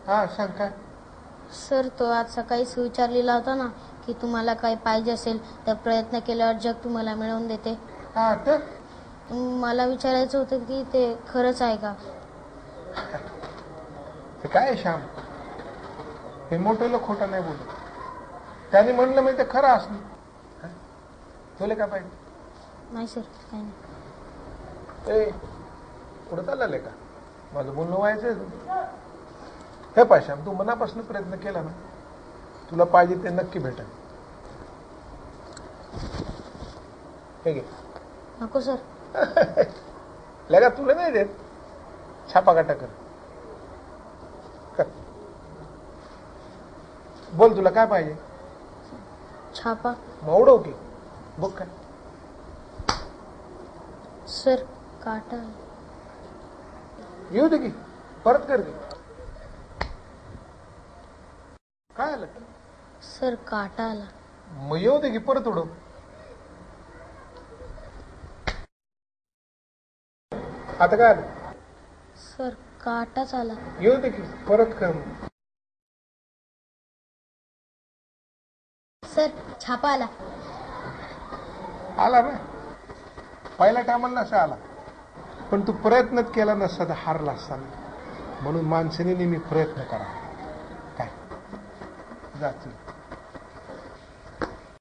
हा सांग काय. सर तो आज सकाळीच विचारलेला होता ना की तुम्हाला काही पाहिजे असेल तर प्रयत्न केल्यावर जग तुम्हाला मिळवून देते. हा तर मला विचारायचं होतं की ते खरंच आहे का. ते काय आहे श्याम, हे मोठं खोटं नाही बोलत. त्याने म्हणलं म्हणजे ते खरं असलं. तुला काय पाहिजे. नाही सर काही नाही. ए पुढं चाललंय का माझं बोलणं व्हायचंय. हे पाय श्याम, तू मनापासून प्रयत्न केला ना तुला पाहिजे ते नक्की भेटेल. हे घे. नको सर. लगा तुला नाही देत. छापा काटा कर. बोल तुला काय पाहिजे. छापा. मग की बघ काय. सर काटा येऊ दे की परत कर दे. काय आलं. सर काटा आला. मग येऊ दे की परत उडव. आता काय आलं. सर काटाच आला. येऊ दे की परत कर. सर छापा आला. आला ना. पहिल्या टायमाला नसा आला पण तू प्रयत्नच केला नसता तर हारला असता. म्हणून माणसाने नेहमी प्रयत्न करा. काय जातील.